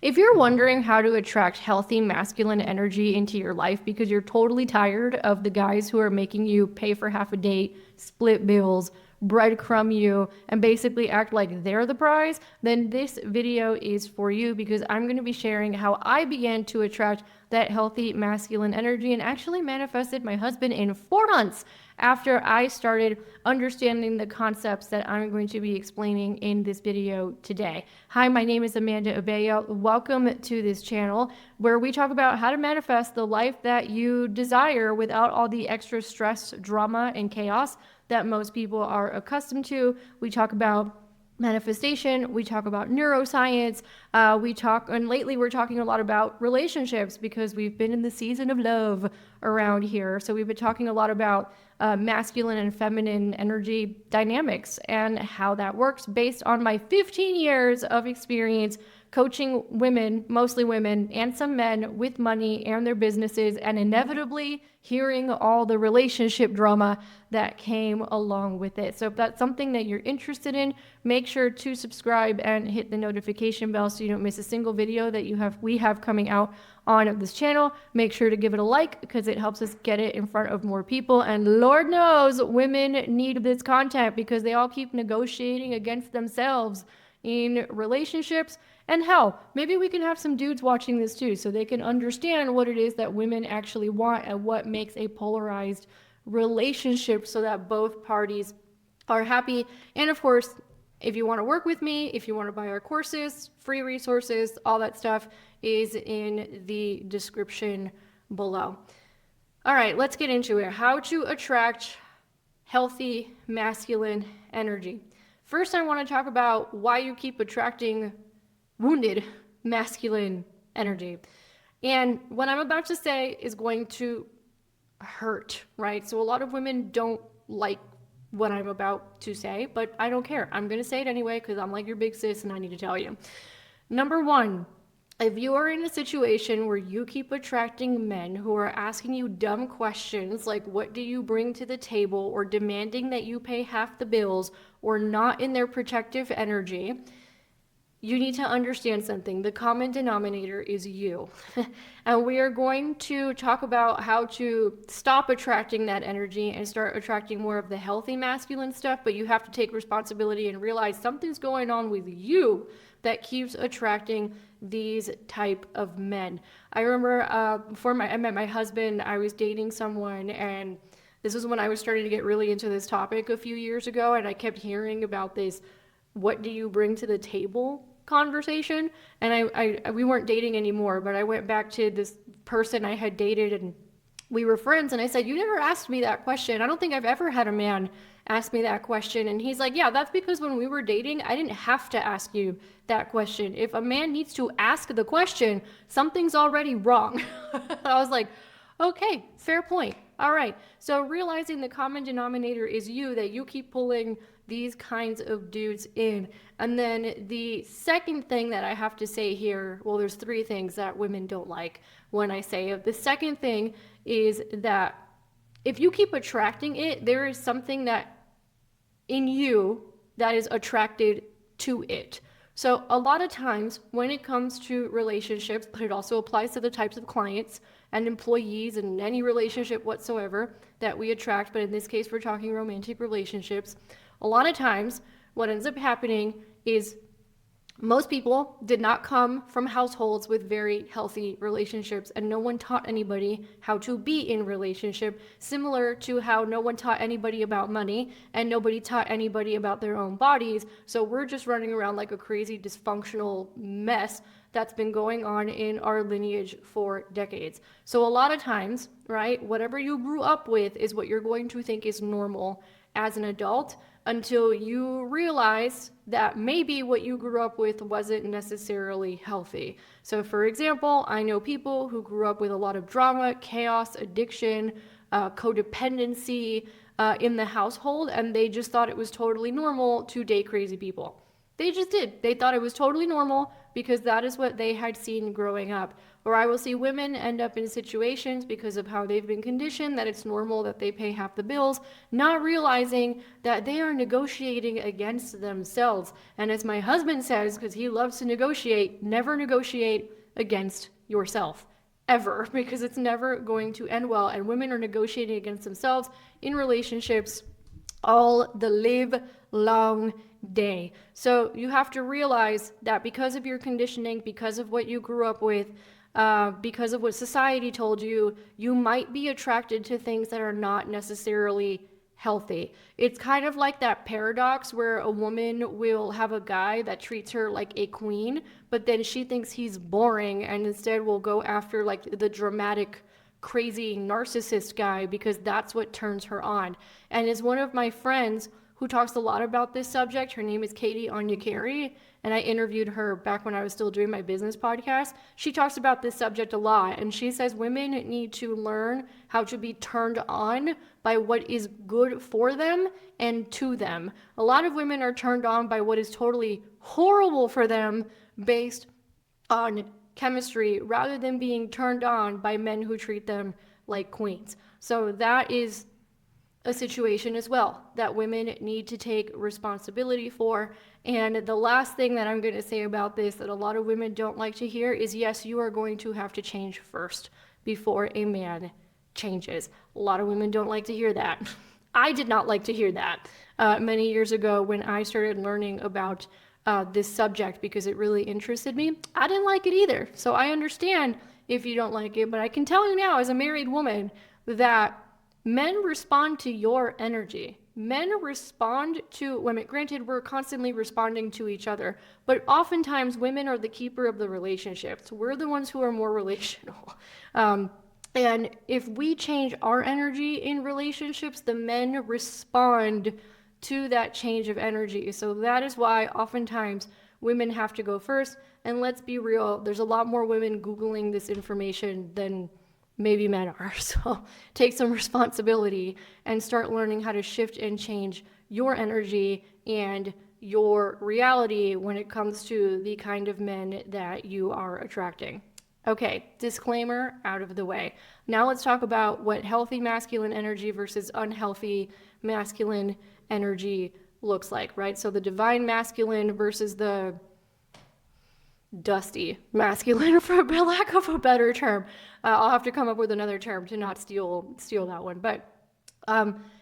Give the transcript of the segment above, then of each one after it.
If you're wondering how to attract healthy masculine energy into your life because you're totally tired of the guys who are making you pay for half a date, split bills, breadcrumb you, and basically act like they're the prize, then this video is for you because I'm going to be sharing how I began to attract that healthy masculine energy and actually manifested my husband in 4 months after I started understanding the concepts that I'm going to be explaining in this video today. Hi, my name is Amanda Abeo. Welcome to this channel where we talk about how to manifest the life that you desire without all the extra stress, drama, and chaos that most people are accustomed to. We talk about manifestation, we talk about neuroscience, and lately we're talking a lot about relationships because we've been in the season of love around here. So we've been talking a lot about masculine and feminine energy dynamics and how that works based on my 15 years of experience coaching women, mostly women, and some men with money and their businesses, and inevitably hearing all the relationship drama that came along with it. So if that's something that you're interested in, make sure to subscribe and hit the notification bell so you don't miss a single video that we have coming out on this channel. Make sure to give it a like because it helps us get it in front of more people. And Lord knows women need this content because they all keep negotiating against themselves in relationships. And hell, maybe we can have some dudes watching this too so they can understand what it is that women actually want and what makes a polarized relationship so that both parties are happy. And of course, if you want to work with me, if you want to buy our courses, free resources, all that stuff is in the description below. All right, let's get into it. How to attract healthy masculine energy. First, I want to talk about why you keep attracting wounded masculine energy. And what I'm about to say is going to hurt, right? So a lot of women don't like what I'm about to say, but I don't care. I'm going to say it anyway because I'm like your big sis and I need to tell you. Number one, if you are in a situation where you keep attracting men who are asking you dumb questions like what do you bring to the table, or demanding that you pay half the bills, or not in their protective energy, you need to understand something. The common denominator is you. And we are going to talk about how to stop attracting that energy and start attracting more of the healthy masculine stuff, but you have to take responsibility and realize something's going on with you that keeps attracting these type of men. I remember before I met my husband, I was dating someone, and this was when I was starting to get really into this topic a few years ago, and I kept hearing about this what do you bring to the table conversation. And we weren't dating anymore, but I went back to this person I had dated and we were friends, and I said, you never asked me that question. I don't think I've ever had a man ask me that question. And he's like, yeah, that's because when we were dating, I didn't have to ask you that question. If a man needs to ask the question, something's already wrong. I was like, okay, fair point. All right. So realizing the common denominator is you, that you keep pulling these kinds of dudes in. And then the second thing that I have to say here, well, there's three things that women don't like when I say it. The second thing is that if you keep attracting it, there is something that in you that is attracted to it. So a lot of times when it comes to relationships, but it also applies to the types of clients and employees and any relationship whatsoever that we attract, but in this case we're talking romantic relationships, a lot of times what ends up happening is most people did not come from households with very healthy relationships, and no one taught anybody how to be in relationship, similar to how no one taught anybody about money and nobody taught anybody about their own bodies. So we're just running around like a crazy dysfunctional mess that's been going on in our lineage for decades. So a lot of times, right, whatever you grew up with is what you're going to think is normal as an adult, until you realize that maybe what you grew up with wasn't necessarily healthy. So for example, I know people who grew up with a lot of drama, chaos, addiction, codependency in the household, and they just thought it was totally normal to date crazy people. They just did. They thought it was totally normal because that is what they had seen growing up. Or I will see women end up in situations because of how they've been conditioned that it's normal that they pay half the bills, not realizing that they are negotiating against themselves. And as my husband says, because he loves to negotiate, never negotiate against yourself. Ever, because it's never going to end well. And women are negotiating against themselves in relationships all the live long day. So you have to realize that because of your conditioning, because of what you grew up with, because of what society told you, you might be attracted to things that are not necessarily healthy. It's kind of like that paradox where a woman will have a guy that treats her like a queen, but then she thinks he's boring and instead will go after like the dramatic, crazy narcissist guy because that's what turns her on. And as one of my friends who talks a lot about this subject, her name is Katie Anya Carey, and I interviewed her back when I was still doing my business podcast. She talks about this subject a lot, and she says women need to learn how to be turned on by what is good for them and to them. A lot of women are turned on by what is totally horrible for them based on chemistry rather than being turned on by men who treat them like queens. So that is a situation as well that women need to take responsibility for. And the last thing that I'm going to say about this that a lot of women don't like to hear is, yes, you are going to have to change first before a man changes. A lot of women don't like to hear that. I did not like to hear that many years ago when I started learning about this subject because it really interested me. I didn't like it either. So I understand if you don't like it, but I can tell you now as a married woman that men respond to your energy. Men respond to women. Granted, we're constantly responding to each other, but oftentimes women are the keeper of the relationships. We're the ones who are more relational. And if we change our energy in relationships, the men respond to that change of energy. So that is why oftentimes women have to go first. And let's be real, there's a lot more women Googling this information than maybe men are. So take some responsibility and start learning how to shift and change your energy and your reality when it comes to the kind of men that you are attracting. Okay, disclaimer out of the way. Now let's talk about what healthy masculine energy versus unhealthy masculine energy looks like, right? So the divine masculine versus the dusty masculine, for lack of a better term. I'll have to come up with another term to not steal that one. But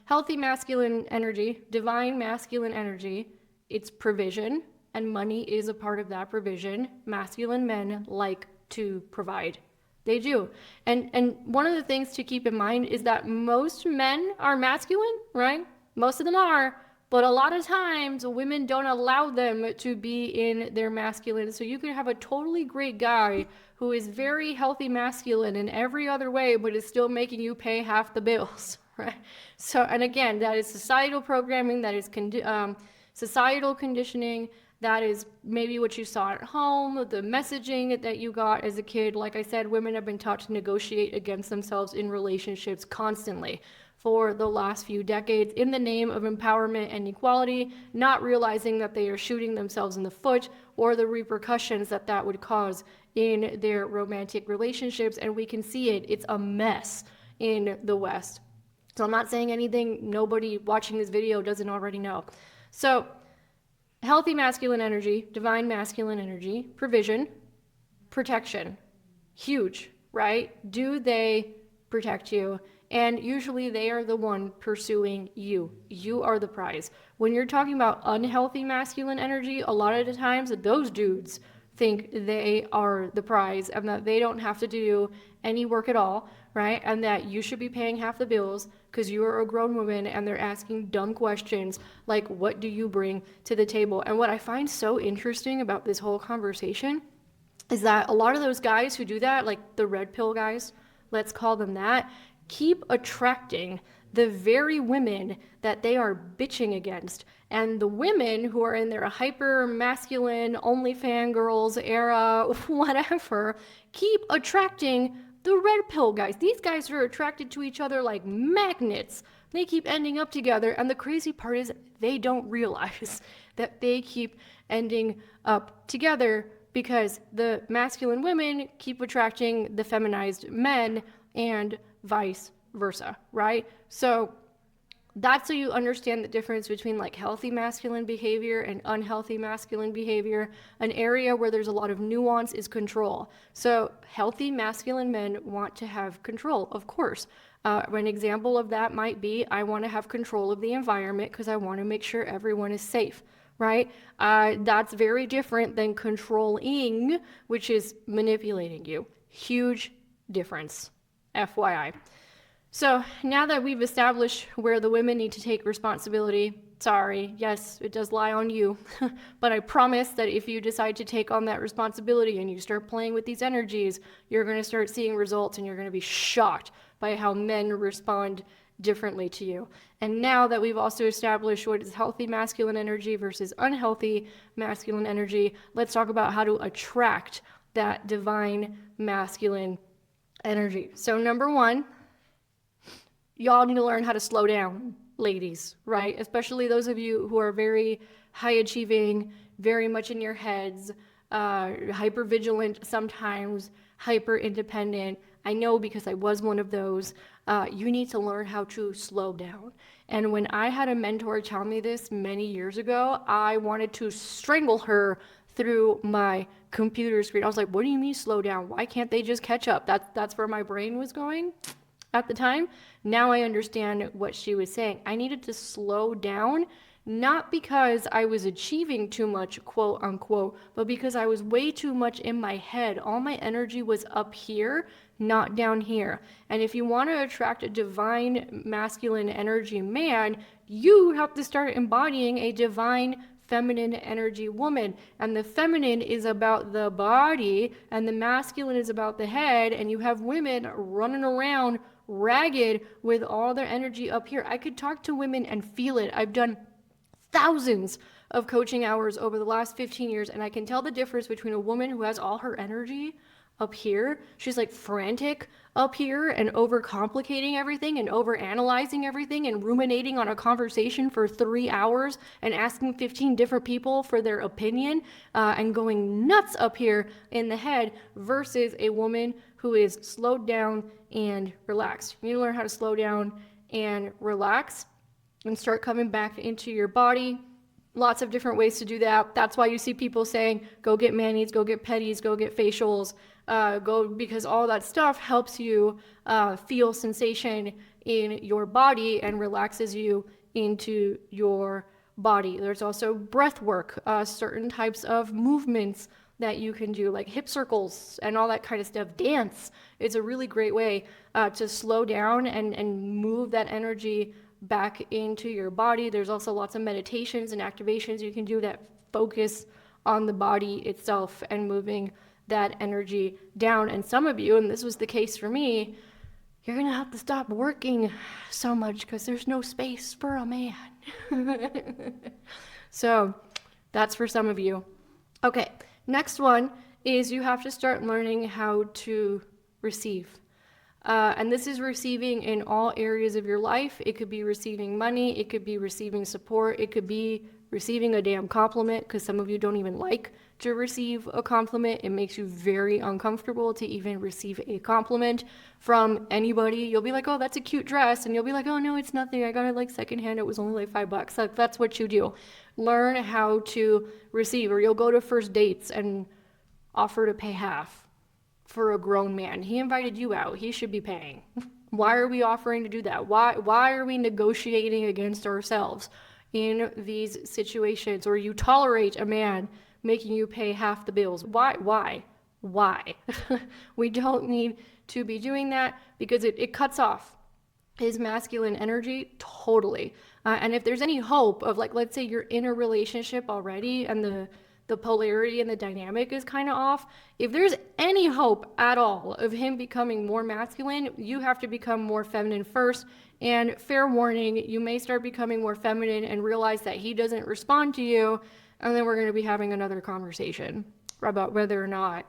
healthy masculine energy, divine masculine energy, it's provision, and money is a part of that provision. Masculine men like to provide. They do. And one of the things to keep in mind is that most men are masculine, right? Most of them are. But a lot of times, women don't allow them to be in their masculine. So you could have a totally great guy who is very healthy masculine in every other way, but is still making you pay half the bills, right? So, and again, that is societal programming, that is societal conditioning, that is maybe what you saw at home, the messaging that you got as a kid. Like I said, women have been taught to negotiate against themselves in relationships constantly for the last few decades in the name of empowerment and equality, not realizing that they are shooting themselves in the foot or the repercussions that that would cause in their romantic relationships. And we can see it. It's a mess in the West. So I'm not saying anything nobody watching this video doesn't already know. So healthy masculine energy, divine masculine energy, provision, protection, huge, right? Do they protect you? And usually they are the one pursuing you. You are the prize. When you're talking about unhealthy masculine energy, a lot of the times those dudes think they are the prize and that they don't have to do any work at all, right? And that you should be paying half the bills because you are a grown woman and they're asking dumb questions like, what do you bring to the table? And what I find so interesting about this whole conversation is that a lot of those guys who do that, like the red pill guys, let's call them that, keep attracting the very women that they are bitching against. And the women who are in their hyper masculine, only fangirls era, whatever, keep attracting the red pill guys. These guys are attracted to each other like magnets. They keep ending up together. And the crazy part is they don't realize that they keep ending up together because the masculine women keep attracting the feminized men and vice versa, right? So that's so you understand the difference between like healthy masculine behavior and unhealthy masculine behavior. An area where there's a lot of nuance is control. So healthy masculine men want to have control, of course. An example of that might be I want to have control of the environment because I want to make sure everyone is safe, right? That's very different than controlling, which is manipulating you. Huge difference, FYI. So now that we've established where the women need to take responsibility, sorry, yes, it does lie on you, but I promise that if you decide to take on that responsibility and you start playing with these energies, you're going to start seeing results and you're going to be shocked by how men respond differently to you. And now that we've also established what is healthy masculine energy versus unhealthy masculine energy, let's talk about how to attract that divine masculine energy. So number one, y'all need to learn how to slow down, ladies, right? Especially those of you who are very high achieving, very much in your heads, hyper vigilant sometimes, hyper independent. I know because I was one of those. You need to learn how to slow down. And when I had a mentor tell me this many years ago, I wanted to strangle her through my computer screen. I was like, what do you mean slow down? Why can't they just catch up? That's where my brain was going at the time. Now I understand what she was saying. I needed to slow down, not because I was achieving too much, quote unquote, but because I was way too much in my head. All my energy was up here, not down here. And if you want to attract a divine masculine energy man, you have to start embodying a divine feminine energy woman. And the feminine is about the body and the masculine is about the head. And you have women running around ragged with all their energy up here. I could talk to women and feel it. I've done thousands of coaching hours over the last 15 years, and I can tell the difference between a woman who has all her energy up here, she's like frantic up here and overcomplicating everything and overanalyzing everything and ruminating on a conversation for 3 hours and asking 15 different people for their opinion and going nuts up here in the head, versus a woman who is slowed down and relaxed. You need to learn how to slow down and relax and start coming back into your body. Lots of different ways to do that. That's why you see people saying, go get manis, go get pedis, go get facials, because all that stuff helps you feel sensation in your body and relaxes you into your body. There's also breath work, certain types of movements that you can do, like hip circles and all that kind of stuff. Dance is a really great way to slow down and move that energy back into your body. There's also lots of meditations and activations you can do that focus on the body itself and moving that energy down. And some of you, and this was the case for me, you're gonna have to stop working so much because there's no space for a man. So that's for some of you. Okay, next one is you have to start learning how to receive. And this is receiving in all areas of your life. It could be receiving money, it could be receiving support, it could be receiving a damn compliment, because some of you don't even like to receive a compliment. It makes you very uncomfortable to even receive a compliment from anybody. You'll be like, oh, that's a cute dress, and you'll be like, oh no, it's nothing, I got it like secondhand, it was only like $5. Like, that's what you do. Learn how to receive. Or you'll go to first dates and offer to pay half for a grown man. He invited you out. He should be paying. Why are we offering to do that? Why are we negotiating against ourselves in these situations? Or you tolerate a man making you pay half the bills. Why? We don't need to be doing that, because it cuts off his masculine energy totally. And if there's any hope of, like, let's say you're in a relationship already and the polarity and the dynamic is kind of off, if there's any hope at all of him becoming more masculine, you have to become more feminine first. And fair warning, you may start becoming more feminine and realize that he doesn't respond to you, and then we're going to be having another conversation about whether or not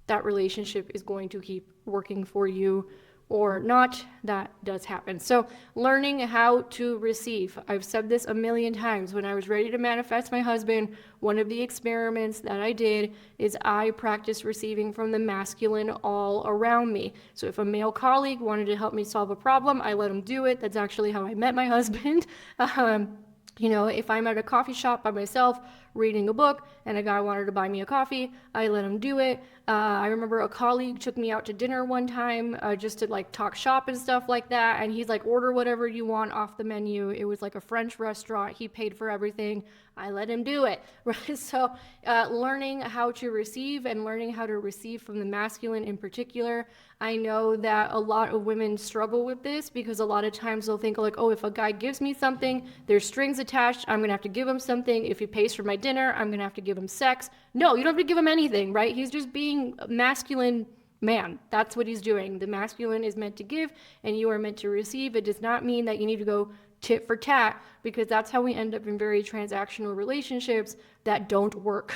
that relationship is going to keep working for you or not, that does happen. So learning how to receive. I've said this a million times. When I was ready to manifest my husband, one of the experiments that I did is I practiced receiving from the masculine all around me. So if a male colleague wanted to help me solve a problem, I let him do it. That's actually how I met my husband. If I'm at a coffee shop by myself reading a book and a guy wanted to buy me a coffee, I let him do it. I remember a colleague took me out to dinner one time just to like talk shop and stuff like that. And he's like, order whatever you want off the menu. It was like a French restaurant. He paid for everything. I let him do it. Right? So learning how to receive and learning how to receive from the masculine in particular. I know that a lot of women struggle with this because a lot of times they'll think like, oh, if a guy gives me something, there's strings attached. I'm going to have to give him something. If he pays for my dinner, I'm going to have to give him sex. No, you don't have to give him anything, right? He's just being a masculine man. That's what he's doing. The masculine is meant to give and you are meant to receive. It does not mean that you need to go tit for tat, because that's how we end up in very transactional relationships that don't work.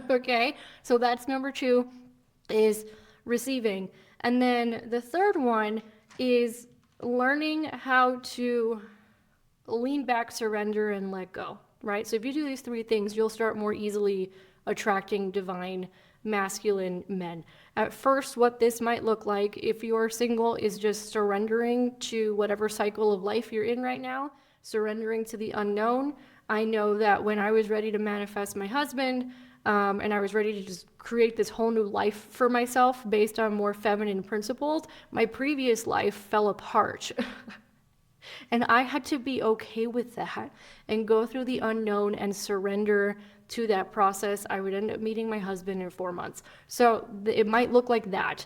Okay? So that's number 2, is receiving. And then the third one is learning how to lean back, surrender, and let go, right? So if you do these 3 things, you'll start more easily attracting divine masculine men. At first, what this might look like if you're single is just surrendering to whatever cycle of life you're in right now, surrendering to the unknown. I know that when I was ready to manifest my husband, and I was ready to just create this whole new life for myself based on more feminine principles, my previous life fell apart. And I had to be okay with that and go through the unknown and surrender to that process. I would end up meeting my husband in 4 months. So it might look like that.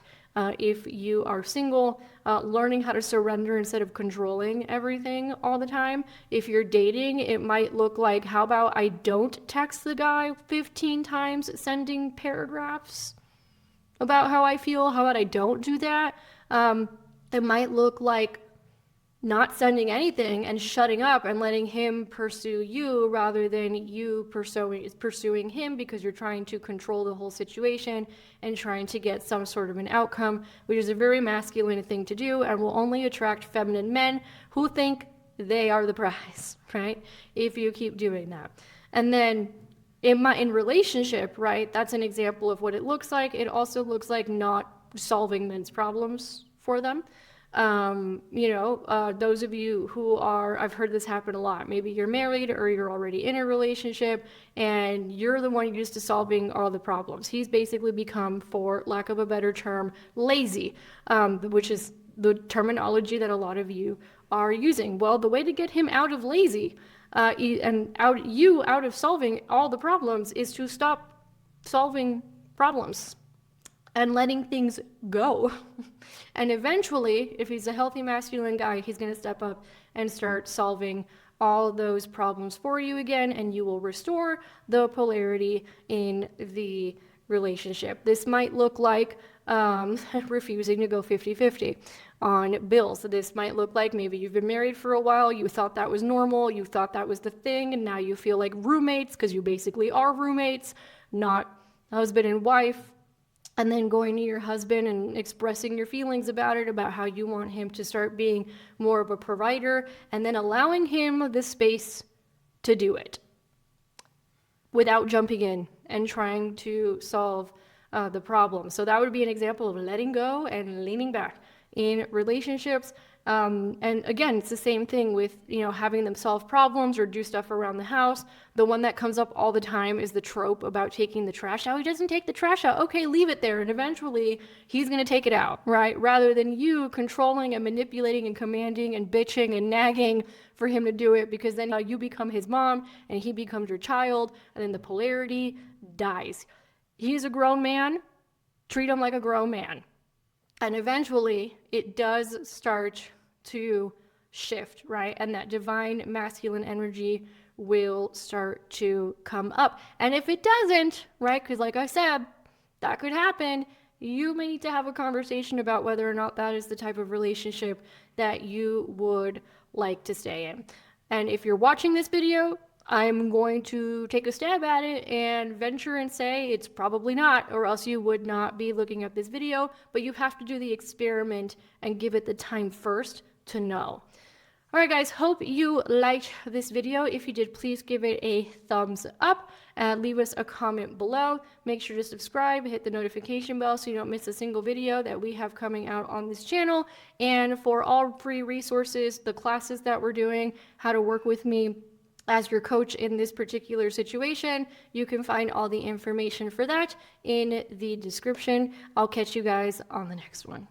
If you are single, learning how to surrender instead of controlling everything all the time. If you're dating, it might look like, how about I don't text the guy 15 times sending paragraphs about how I feel? How about I don't do that? It might look like not sending anything and shutting up and letting him pursue you rather than you pursuing him, because you're trying to control the whole situation and trying to get some sort of an outcome, which is a very masculine thing to do and will only attract feminine men who think they are the prize, right? If you keep doing that. And then in relationship, right, that's an example of what it looks like. It also looks like not solving men's problems for them. Those of you who are, I've heard this happen a lot. Maybe you're married or you're already in a relationship and you're the one used to solving all the problems. He's basically become, for lack of a better term, lazy, which is the terminology that a lot of you are using. Well, the way to get him out of lazy and out of solving all the problems is to stop solving problems and letting things go. And eventually, if he's a healthy masculine guy, he's going to step up and start solving all those problems for you again, and you will restore the polarity in the relationship. This might look like refusing to go 50-50 on bills. This might look like maybe you've been married for a while, you thought that was normal, you thought that was the thing, and now you feel like roommates because you basically are roommates, not husband and wife. And then going to your husband and expressing your feelings about it, about how you want him to start being more of a provider, and then allowing him the space to do it without jumping in and trying to solve the problem. So that would be an example of letting go and leaning back in relationships. And again, it's the same thing with, having them solve problems or do stuff around the house. The one that comes up all the time is the trope about taking the trash out. He doesn't take the trash out. Okay, leave it there. And eventually he's going to take it out, right? Rather than you controlling and manipulating and commanding and bitching and nagging for him to do it, because then you become his mom and he becomes your child, and then the polarity dies. He's a grown man. Treat him like a grown man. And eventually it does start to shift, right? And that divine masculine energy will start to come up. And if it doesn't, right, because like I said, that could happen, you may need to have a conversation about whether or not that is the type of relationship that you would like to stay in. And if you're watching this video, I'm going to take a stab at it and venture and say it's probably not, or else you would not be looking at this video, but you have to do the experiment and give it the time first to know. All right, guys, hope you liked this video. If you did, please give it a thumbs up and leave us a comment below. Make sure to subscribe, hit the notification bell so you don't miss a single video that we have coming out on this channel. And for all free resources, the classes that we're doing, how to work with me as your coach in this particular situation, you can find all the information for that in the description. I'll catch you guys on the next one.